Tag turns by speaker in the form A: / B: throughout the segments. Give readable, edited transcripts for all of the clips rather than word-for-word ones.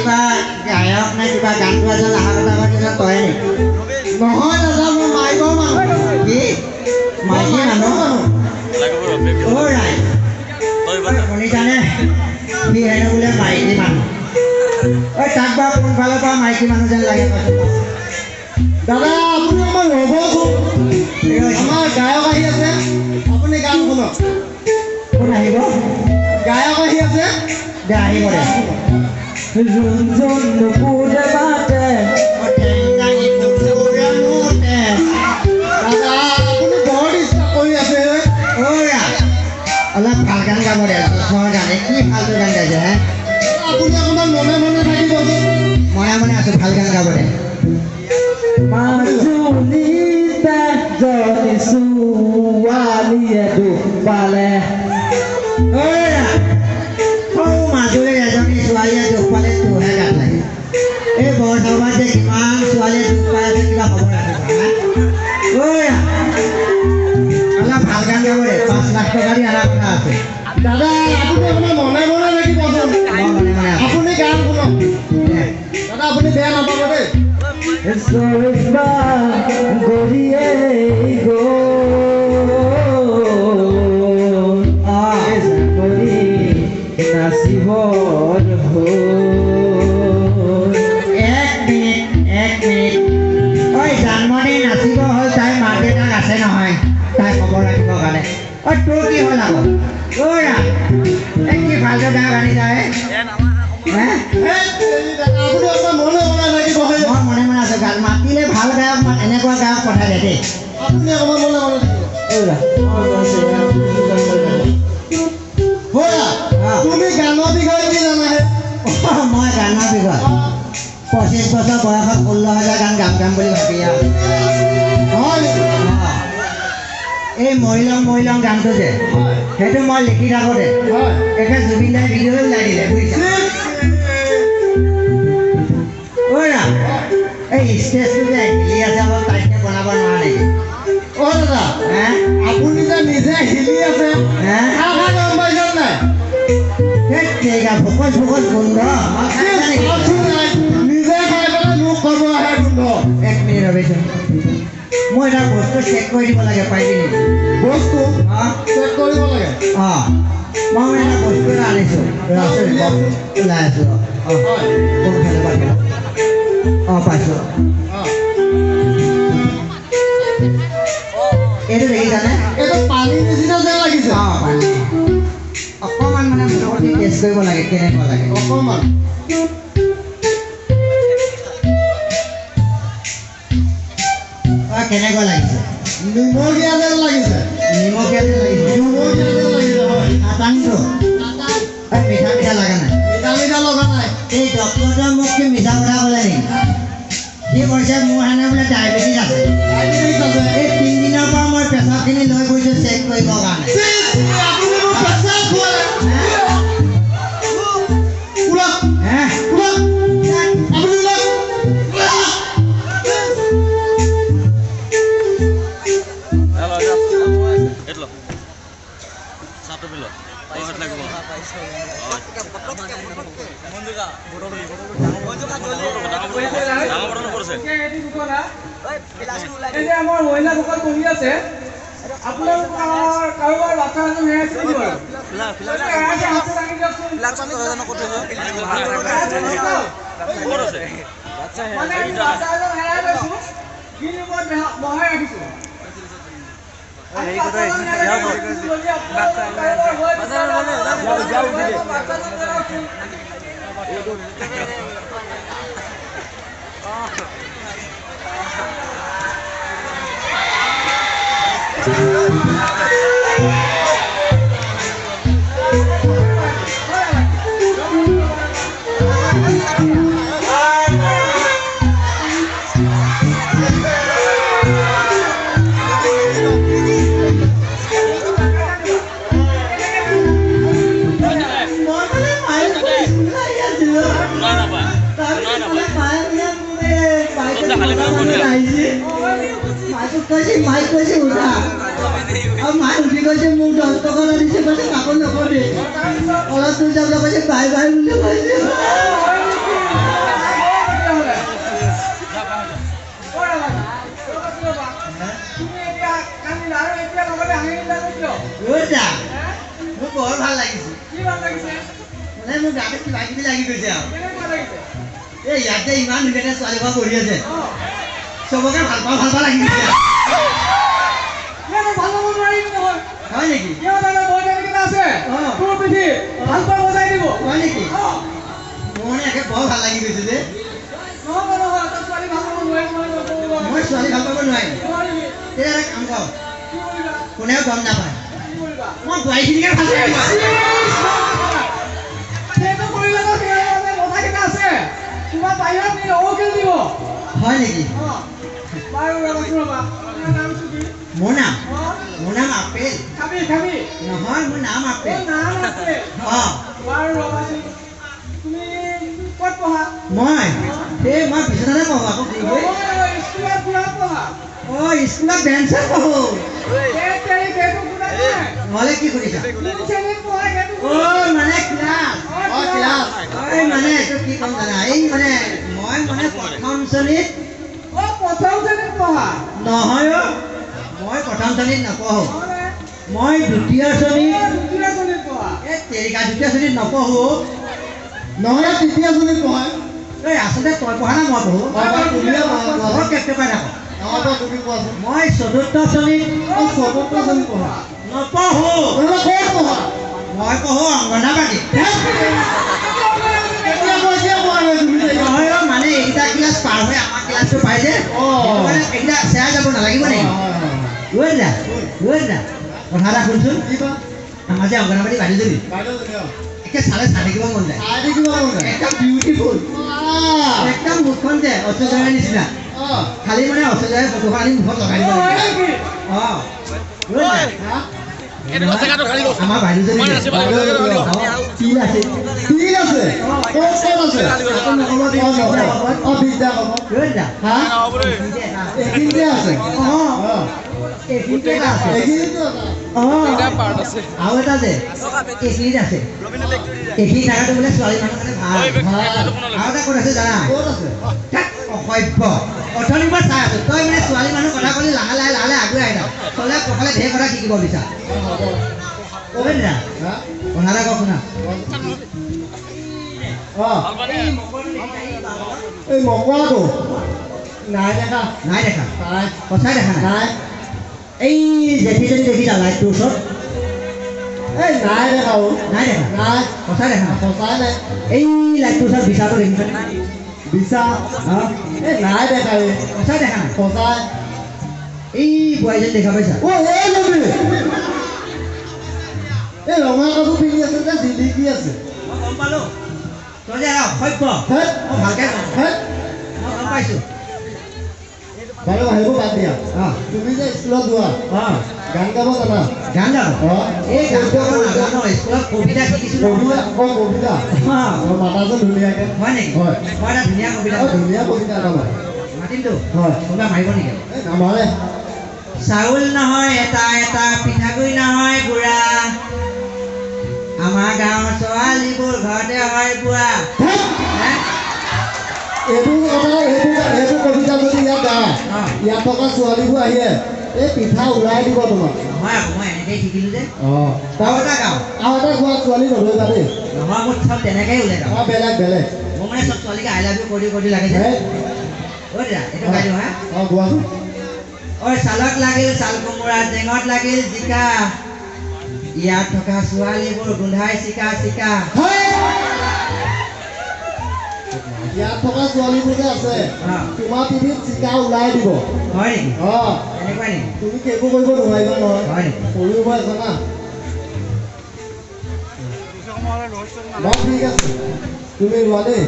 A: কিবা গায়ক নে কিবা গান গোৱা যেন অহা কথা কৈছিল তই নি নহয় দাদা মই মাইকৰ মানুহ কি মাইকী মানুহ অ' ৰাইট শুনিছানে সি হেনো বোলে মাইকী মানুহ ঐ তাক বাৰু কোনফালৰ পৰা মাইকী মানুহ যেন লাগে
B: দাদা আপুনি অকণমান ৰ'বচোন আমাৰ গায়ক আহি আছে আপুনি গান শুনক
A: কোন আহিব
B: গায়ক আহি আছে
A: দে আহিব দে
C: Runzon nukude bate,
B: দাদা আপুনি বৰ ডিষ্টাৰ্ব কৰি আছে
A: অলপ ভাল গান গাব দে ওচৰৰ গানে কি ফাল্টু গান গাইছে হে
B: আপুনি অকণমান মনে মনে থাকিবচোন
A: মনে মনে আছোঁ ভাল গান গাব দে
C: majunita joni suwaliye dupale.
A: সৌ মাজুলীৰ এজনী ছোৱালীয়ে দুখ পালে তোৰহে গাত লাগে এই বৰসভাত যে কিমান ছোৱালীয়ে দুখ পাই আছে কিবা খবৰ ৰাখিবা অলপ ভাল গান গাব দে 5 লাখ টকা দি অনা কথা আছে
B: দাদা আপুনি অকণমান মনে মনে থাকিবচোন
A: মই মনে মনে আছোঁ
B: আপুনি গান শুনক
A: দে
B: দাদা আপুনি বেয়া নাপাব দেই
C: Soisba goriye go, gori nasibor ho.
A: এক মিনিট ঐ জানমণি নাচিব হ'ল তাই মাক দেউতাক আছে নহয় তাই খবৰ ৰাখিবৰ কাৰণে ঐ তোৰ কি হ'ল আকৌ ঐৰা এই কি ভালকৈ গান গানি যায় হে
B: আপুনি অকণমান মনে মনে থাকিব
A: মই মনে মনে আছোঁ গান মাতিলে ভাল গায়ক এনেকুৱা গায়ক পঠাই দে দেই
B: আপুনি অকণমান মনে মনে থাকিব হয় তুমি গানৰ বিষয়ে কি জানাহে
A: মই গানৰ বিষয়ে 25 বছৰ বয়সত 16,000 গান গাম বুলি ভাবি আছোঁ
B: হয় নেকি
A: এই মৰিলং গানটো যে সেইটো মই লিখি থাকোঁতে
B: হয়
A: একে জুবিন দাই ভিডিঅ' ওলাই দিলে বুজিছা ঐৰা এই ষ্টেজটো যে হিলি আছে অলপ টাইটকৈ বনাব নোৱাৰা নেকি
B: অ' দাদা
A: হে
B: আপুনি যে নিজে হিলি আছে
A: হে
B: খাই গম পাইছে নাই
A: ফকচ গোন্ধ মই খাই নেকি
B: নিজে খাই পেলাই মোক ক'ব আহে গোন্ধ
A: 1 মিনিট ৰ'বিচোন মই এটা বস্তু চেক কৰি দিব লাগে পাৰিবি নেকি
B: বস্তু চেক কৰিব লাগে
A: অঁ মই এটা বস্তু এটা আনিছোঁ ওলাই আছোঁ অঁ
B: হয়
A: কোনফালে পাইছোঁ অঁ পাইছোঁ
B: অঁ
A: এইটো দেখিছানে
B: এইটো পানী নিচিনা যেন লাগিছে
A: অঁ পানী অকণমান মানে মোটামুটি টেষ্ট কৰিব লাগে কেনেকুৱা লাগে
B: অকণমান
A: কেনেকুৱা লাগিছে
B: নিমখীয়া যেন লাগিছে
A: নিমখীয়া যে লাগিছে
B: নিমখীয়া যেন লাগিছে হয়
A: আটাংটো মিঠা মিঠা লগা নাই
B: মিঠা মিঠা লগা নাই
A: এই ডক্টৰটোৱে মোক কি মিছা কথা ক'লে নেকি সি কৈছে মোৰ হেনে বোলে ডায়েবেটিছ আছে
B: ডায়েবেটিছ আছে
A: এই 3 দিনৰ পৰা মই পেচাবখিনি লৈ গৈছোঁ চেক কৰিবৰ কাৰণে
B: আপুনি মোক পেচাব খোৱালে ওলাওক
A: হে
B: ওলাওক আপুনি ওলাওক
D: আমাৰ মহিলাসকল বহি আছে আপোনালোকৰ কাৰোবাৰ বাচ্ছা এজন হেৰাইছে নেকি বাৰু হেৰাইছে হাতে দাঙি দিয়কচোন মানে আমি বাচ্ছা এজন হেৰাই পাইছোঁ কি ৰুমত বহাই ৰাখিছোঁ আমি বাচ্ছাজন হেৰাই পাইছোঁ যদি মাইক কৈছে উঠা আৰু মায়ে উঠি কৈছে মোক 10 টকা এটা দিছে কৈছে কাকো নকবি অলপ দূৰ যাবলৈ কৈছে বাই বাই বুলি কৈছে
A: লাগি গৈছে আৰু
D: কেনেকুৱা লাগিছে
A: এই ইয়াতে ইমান ধুনীয়াকৈ ছোৱালী ঘৰ পঢ়ি আছে
D: অঁ
A: চবকে ভাল পাওঁ লাগি গৈছে
D: ইয়াতে ভাল হ'ব নোৱাৰিম নহয়
A: হয় নেকি
D: ইয়াত আমাৰ বৈজ্ঞানিক আছে
A: অঁ।
D: তোৰ পিঠি ভাল পাই বজাই দিব
A: হয় নেকি
D: অঁ
A: মোৰ মানে একে বৰ ভাল লাগি গৈছে যে
D: নহ'ব নহয় তই ছোৱালী ভাল পাব নোৱাৰিম
A: মই ছোৱালী ভাল পাব নোৱাৰিম
D: নোৱাৰিবি
A: তেতিয়া এটা কাম কৰ
D: কি কৰিবা
A: কোনেও গম নাপায়
D: কি কৰিবা
A: মই বোৱাৰীখিনিকে ভাল পাওঁ
D: সেইটো কৰিলে তো সেইকাৰণে কথাকেইটা আছে তোমাৰ বাহিৰত নি অ'কেল দিব
A: হয় নেকি
D: অঁ বাৰু ৰ'বাচোন ৰ'বা আপোনাৰ নামটো কি
A: মোৰ নাম
D: অঁ
A: মোৰ নাম আপেল
D: খাবি খাবি
A: নহয় মোৰ নাম
D: অ'
A: আপেল
D: নাম আছে
A: অঁ
D: বাৰু ৰ'বাচোন তুমি ক'ত পঢ়া
A: মই মই বিচনাতে পঢ়োঁ আকৌ ঘূৰি গৈ
D: স্কুলত পুৰা পঢ়া
A: অঁ স্কুলত বেঞ্চত পঢ়োঁ
D: সেইটো পুৰা নাই
A: নহ'লে কি সুধিছা
D: কোন শ্ৰেণীত পঢ়া সেইটো
A: অঁ মানে ক্লাছ
D: অঁ, ক্লাছ।
A: এই মানে এইটো কি ক'ম জানা এই মানে মই মানে প্ৰথম শ্ৰেণীত
D: অ' প্ৰথম শ্ৰেণীত পঢ়া
A: নহয় অ' মই প্ৰথম শ্ৰেণীত নপঢ়োঁ
D: নহ'লে
A: মই দ্বিতীয় শ্ৰেণীত
D: দ্বিতীয় শ্ৰেণীত পঢ়া
A: এই তেৰিকা দ্বিতীয় শ্ৰেণীত নপঢ়োঁ
B: নহ'লে তৃতীয় শ্ৰেণীত পঢ়ায়
A: এই আচলতে তই পঢ়া না মই পঢ়োঁ
B: তুমিয়ে পঢ়া
A: বৰ কেপটেপাই থাকোঁ
B: অঁ তুমি কোৱাচোন
A: মই চতুৰ্থ শ্ৰেণীত
B: অঁ চতুৰ্থ শ্ৰেণীত পঢ়া
A: নপঢ়োঁ
B: নহ'লে ক'ত পঢ়া
A: মই পঢ়োঁ অংগনাবাদী
B: এতিয়া পঢ়া নাই তুমি
A: নহয় অ' মানে এইকেইটা ক্লাছ পাৰ হৈ আমাৰ ক্লাছটো পাই যে
B: অঁ।
A: সেইটো কাৰণে এইকেইটা চেৰাই যাব নালাগিব নেকি বুজিলা বুজিলা কথা এটা শুনচোন
B: কিবা
A: আমাৰ যে অংগনাবাদী বাইদেউজনী
B: বাইদেউজনী অঁ
A: একে চালে চাই থাকিব মন যায়
B: চাই দেখিব মন যায়
A: একদম বিউটিফুল
B: অঁ
A: একদম মুখখন যে ঐশ্বৰ্যৰ নিচিনা
B: অঁ
A: খালি মানে ঐশ্বৰ্যৰ ফটোখন আনি মুখত লগাই দিব
D: হয়
A: লাগে
D: নেকি
A: অঁ বুজিলা
B: হা
A: আমাৰ বাইদেউজনী যে তিল আছে
B: ঠিক আছে ক'ত আছে
A: আকৌ নক'ব দেই, বিদ্যা ক'ব।
B: অঁ বিদ্যা ক'ব
A: বুজিলা
B: হা
A: এইখিনিতে এটা আছে।
B: এইখিনিতে আছে
A: অঁ
B: অঁ
A: এইখিনিতে এটা আছে
B: এইখিনিতে আছে
A: অঁ আৰু এটা যে এইখিনিত আছে এইখিনি জেগাটো বোলে ছোৱালী মানুহ মানে ভাল আৰু এটা ক'ত আছে জানা
B: ক'ত আছে
A: ঠাক, অসভ্য অথনিৰ পৰা চাই আছো তই মানে ছোৱালী মানুহ কথা ক'লি লাহে লাহে আগুৱাই আহি চলে কপালে ঢেৰ কথা শিকিব বিচাৰ ক'বে না
B: হা
A: কথা এটা কওঁ শুনা
B: অঁ এই মকৰাটো নাই দেখা
A: নাই দেখা
B: নাই
A: সঁচাই দেখা নাই
B: নাই
A: এই জেঠীজনী দেখিছা লাইটটোৰ ওচৰত
B: এই নাই দেখা অ'
A: নাই দেখা
B: নাই
A: সঁচাই দেখা নাই
B: সঁচাই নাই
A: এই লাইটটোৰ ওচৰত বিচাৰটো দেখিছা
B: বিচা
A: অঁ
B: এই নাই দেখা এই
A: সঁচাই দেখা নাই
B: সঁচাই
A: এই বোৱাৰীজনী দেখা পাইছা
B: অ' এই লবি এই ৰঙা কাপোৰ পিন্ধি আছে যে জিলিকি আছে
A: মই গম পালোঁ তই যে এটা অসভ্য
B: হেই
A: মই ভালকৈ কওঁ
B: হেই
A: মই গম পাইছোঁ
B: বাৰু আহিব বাদ দিয়া
A: অঁ
B: তুমি যে স্কুলত যোৱা
A: অঁ
B: গান গাব জানা
A: গান গাব
B: অঁ
A: এই গান গাব নাজানো স্কুলত কবিতা শিকিছিলোঁ
B: কবিতা অঁ কবিতা
A: অঁ
B: অঁ মাতাচোন ধুনীয়াকৈ
A: হয় নেকি
B: হয়
A: মই এটা ধুনীয়া কবিতা
B: অঁ ধুনীয়া কবিতা এটা পায়
A: মাতিমতো
B: হয়
A: কোনোবা মাৰিব নেকি
B: এই নামাৰে
A: চাউল নহয় এটা এটা পিঠাগুৰি নহয় বুঢ়া আমাৰ গাঁৱৰ ছোৱালীবোৰ ঘৰতে হয় বুঢ়া
B: হেই
A: হে?
B: এইটো কবিতা যদি ইয়াত গায়
A: অঁ
B: ইয়াত থকা ছোৱালীবোৰ আহিয়ে এই পিঠা ওলাই দিব তোমাক
A: নহয় আকৌ মই এনেকেই শিকিলোঁ যে
B: অঁ
A: আৰু এটা গাওঁ
B: আৰু এটা খোৱা ছোৱালী নধৰিবা দেই
A: নহয় মোৰ চব তেনেকেই ওলাই গাওঁ
B: অঁ বেলেগ বেলেগ
A: মোৰ মানে চব ছোৱালীকে আই লাভ ইউ কৰি লাগে যে
B: হেই
A: ঐ দাদা এইটো গাই দিওঁ হা
B: অঁ গোৱাচোন
A: ঐ চালত লাগিল চাল কোমোৰা জেঙত লাগিল জিকা ইয়াত থকা ছোৱালীবোৰ গোন্ধাই চিকা চিকা
B: হেই ইয়াত থকা ছোৱালীবোৰ যে আছে
A: অঁ
B: তোমাৰ পিঠিত চিকা ওলাই দিব
A: হয় নেকি
B: অঁ
A: এনেকুৱা নেকি
B: তুমি সেইবোৰ কৰিব নোৱাৰিবা নহয়
A: হয় নেকি
B: সৰু হৈ আছে না বাৰু ঠিক আছে তুমি ৰোৱা দেই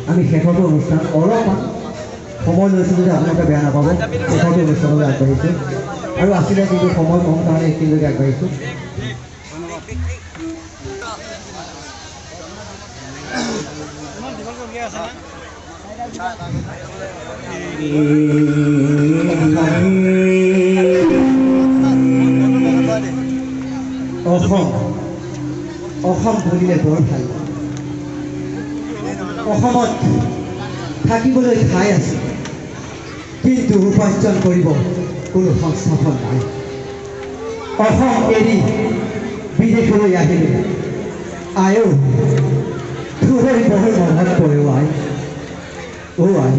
C: আমি শেষৰটো অনুষ্ঠান অলপমান সময় লৈছোঁ যদি আপোনালোকে বেয়া নাপাব শেষৰটো অনুষ্ঠানলৈ আগবাঢ়িছোঁ আৰু আছিলে কিন্তু সময় কম কাৰণে এইখিনিলৈকে আগবাঢ়িছোঁ অসম বুলিলে বৰ ভাল অসমত থাকিবলৈ ঠাই আছে কিন্তু উপাৰ্জন কৰিব কোনো সংস্থাপন নাই অসম এৰি বিদেশলৈ আহিলোঁ আয়ো তোৰে বহুত মনত পৰে আই আই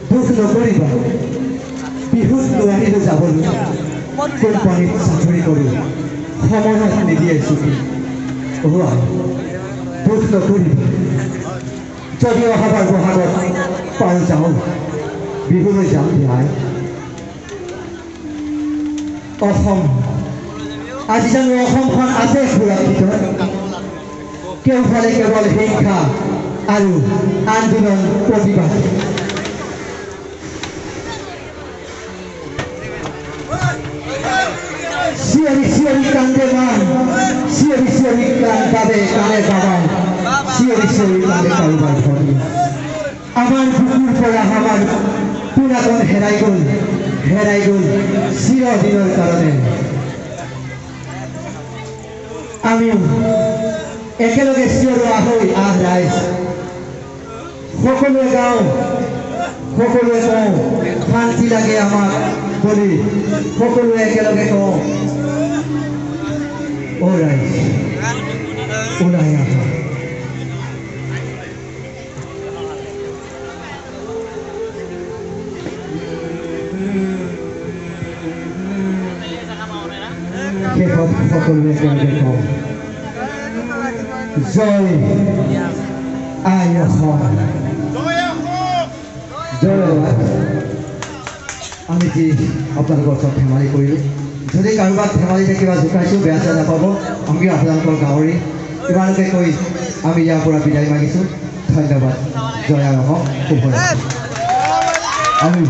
C: দুখ নকৰিবা বিহুত নোৱাৰিলোঁ যাবলৈ কোম্পানীত চাকৰি কৰোঁ সময়ত নিদিয়ে ছুটি আই দুখ নকৰিবা যদি অহাবাৰ বহাগত পাল যাওঁ বিহুলৈ যাম আই অসম আজি জানো অসমখন আছে সুৰক্ষিত কেউফালে কেৱল হিংসা আৰু আন্দোলন প্ৰতিবাদ চিঞৰি চিঞৰি কান্দে মান চিঞৰি চিঞৰি কান্দে কানে বাবা চিঞৰি চিঞৰি কান্দে কাৰোবাৰ ধনী আমাৰ বুকুৰ পৰা আমাৰ পুৰাকণ হেৰাই গ'ল চিৰদিনৰ কাৰণে আমিও একেলগে চিঞৰো আহৈ আহ ৰাইজ সকলোৱে গাওঁ সকলোৱে কওঁ শান্তি লাগে আমাক বুলি সকলোৱে একেলগে কওঁ ৰাইজ ওলাই আহা শেষত সকলোৱে একেলগে কওঁ জয় আই অসম জয় আমি যি আপোনালোকৰ ওচৰত ধেমালি কৰিলোঁ যদি কাৰোবাক ধেমালিতে কিবা জোকাইছোঁ বেয়া চেয়া নাপাব আমি আপোনালোকৰ গাঁৱৰে ইমানকে কৈ আমি ইয়াৰ পৰা বিদায় মাগিছোঁ ধন্যবাদ জয় আই অসম শুভ ৰাত্ৰি আমি